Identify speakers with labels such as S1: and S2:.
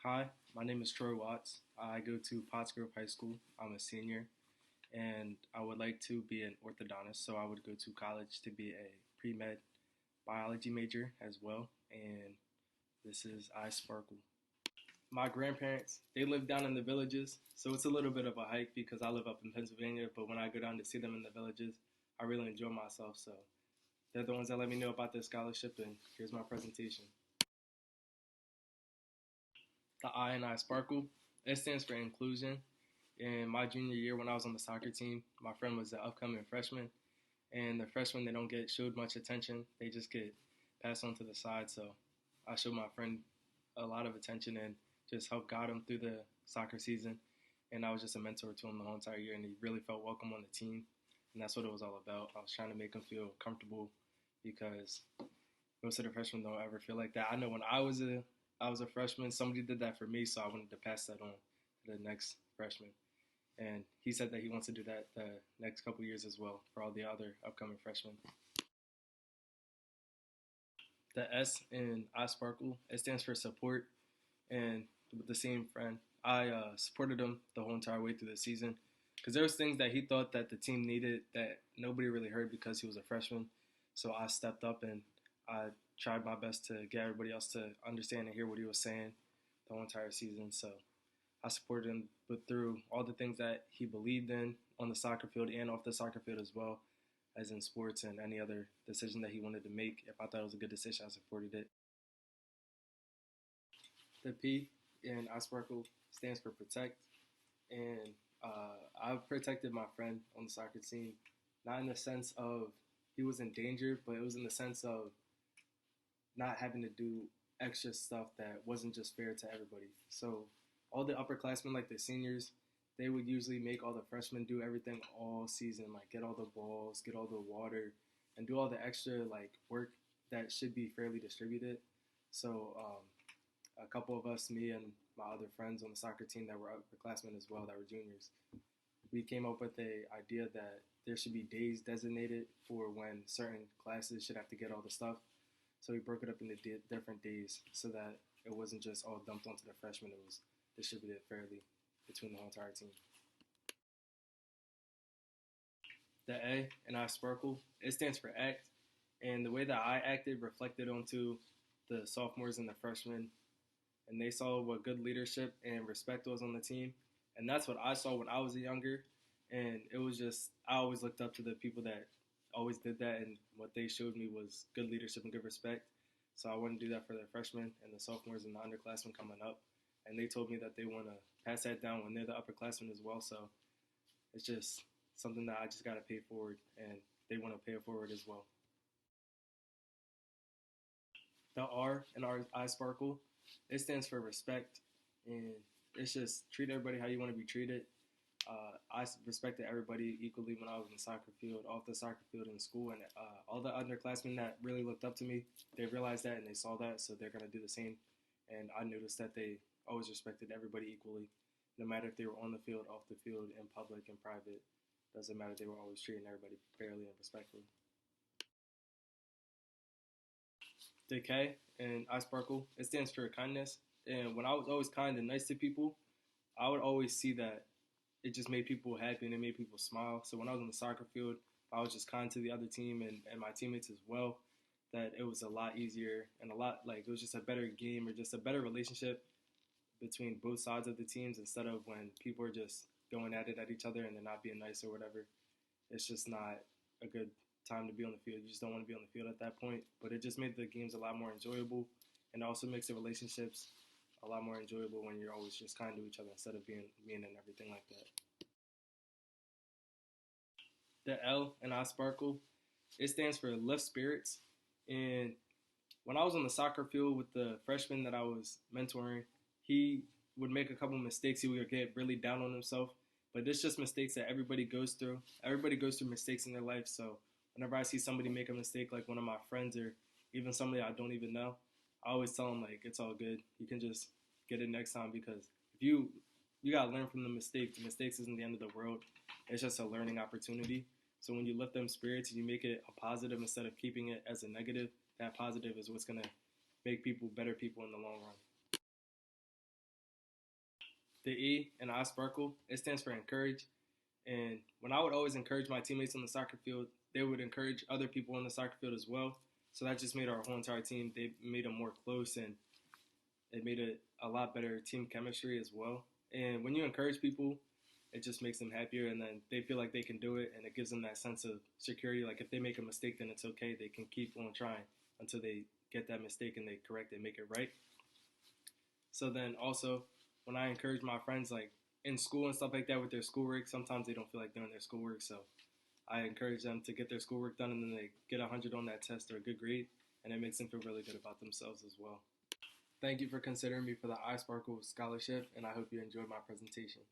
S1: Hi, my name is Troy Watts. I go to Pottsgrove High School. I'm a senior, and I would like to be an orthodontist, so I would go to college to be a pre-med biology major as well, and this is iSparkle. My grandparents, they live down in the villages, so it's a little bit of a hike because I live up in Pennsylvania, but when I go down to see them in the villages, I really enjoy myself, so they're the ones that let me know about their scholarship, and here's my presentation. The I in iSparkle, it stands for inclusion. In my junior year, when I was on the soccer team, my friend was an upcoming freshman, and the freshmen they don't get showed much attention. They just get passed on to the side. So I showed my friend a lot of attention and just helped guide him through the soccer season. And I was just a mentor to him the whole entire year, and he really felt welcome on the team. And that's what it was all about. I was trying to make him feel comfortable because most of the freshmen don't ever feel like that. I know when I was a freshman, somebody did that for me, so I wanted to pass that on to the next freshman. And he said that he wants to do that the next couple years as well for all the other upcoming freshmen. The S in iSparkle, it stands for support. And with the same friend, I supported him the whole entire way through the season because there was things that he thought that the team needed that nobody really heard because he was a freshman. So I stepped up and I tried my best to get everybody else to understand and hear what he was saying the whole entire season. So I supported him, but through all the things that he believed in on the soccer field and off the soccer field as well, as in sports and any other decision that he wanted to make. If I thought it was a good decision, I supported it. The P in iSparkle stands for protect, and I've protected my friend on the soccer team, not in the sense of he was in danger, but it was in the sense of not having to do extra stuff that wasn't just fair to everybody. So all the upperclassmen, like the seniors, they would usually make all the freshmen do everything all season, like get all the balls, get all the water, and do all the extra like work that should be fairly distributed. So a couple of us, me and my other friends on the soccer team that were upperclassmen as well, that were juniors, we came up with a idea that there should be days designated for when certain classes should have to get all the stuff. So we broke it up into different days so that it wasn't just all dumped onto the freshmen. It was distributed fairly between the whole entire team. The A in I Sparkle, it stands for act. And the way that I acted reflected onto the sophomores and the freshmen. And they saw what good leadership and respect was on the team. And that's what I saw when I was younger. And it was just, I always looked up to the people that always did that. And what they showed me was good leadership and good respect. So I want to do that for the freshmen and the sophomores and the underclassmen coming up. And they told me that they want to pass that down when they're the upperclassmen as well. So it's just something that I just got to pay forward. And they want to pay it forward as well. The R in our iSparkle, it stands for respect, and it's just treat everybody how you want to be treated. I respected everybody equally when I was in the soccer field, off the soccer field, in school, and all the underclassmen that really looked up to me, they realized that and they saw that, so they're gonna do the same. And I noticed that they always respected everybody equally, no matter if they were on the field, off the field, in public, in private. Doesn't matter. They were always treating everybody fairly and respectfully. The K and I Sparkle, it stands for kindness. And when I was always kind and nice to people, I would always see that it just made people happy and it made people smile. So when I was on the soccer field, I was just kind to the other team and my teammates as well. That it was a lot easier and a lot like it was just a better game or just a better relationship between both sides of the teams instead of when people are just going at it at each other and they're not being nice or whatever. It's just not a good time to be on the field. You just don't want to be on the field at that point. But it just made the games a lot more enjoyable, and also makes the relationships a lot more enjoyable when you're always just kind to each other instead of being mean and everything like that. The L in I Sparkle, it stands for lift spirits. And when I was on the soccer field with the freshman that I was mentoring, he would make a couple mistakes. He would get really down on himself. But it's just mistakes that everybody goes through. Everybody goes through mistakes in their life. So whenever I see somebody make a mistake, like one of my friends or even somebody I don't even know, I always tell them like it's all good. You can just get it next time because if you gotta learn from the mistakes. The mistakes isn't the end of the world. It's just a learning opportunity. So when you lift them spirits and you make it a positive instead of keeping it as a negative, that positive is what's gonna make people better people in the long run. The E in iSparkle, it stands for encourage. And when I would always encourage my teammates on the soccer field, they would encourage other people on the soccer field as well. So that just made our whole entire team, they made them more close, and it made it a lot better team chemistry as well. And when you encourage people, it just makes them happier, and then they feel like they can do it, and it gives them that sense of security. Like if they make a mistake, then it's okay. They can keep on trying until they get that mistake and they correct it, make it right. So then also, when I encourage my friends, like in school and stuff like that with their schoolwork, sometimes they don't feel like doing their schoolwork. So I encourage them to get their schoolwork done, and then they get 100 on that test or a good grade, and it makes them feel really good about themselves as well. Thank you for considering me for the iSparkle scholarship, and I hope you enjoyed my presentation.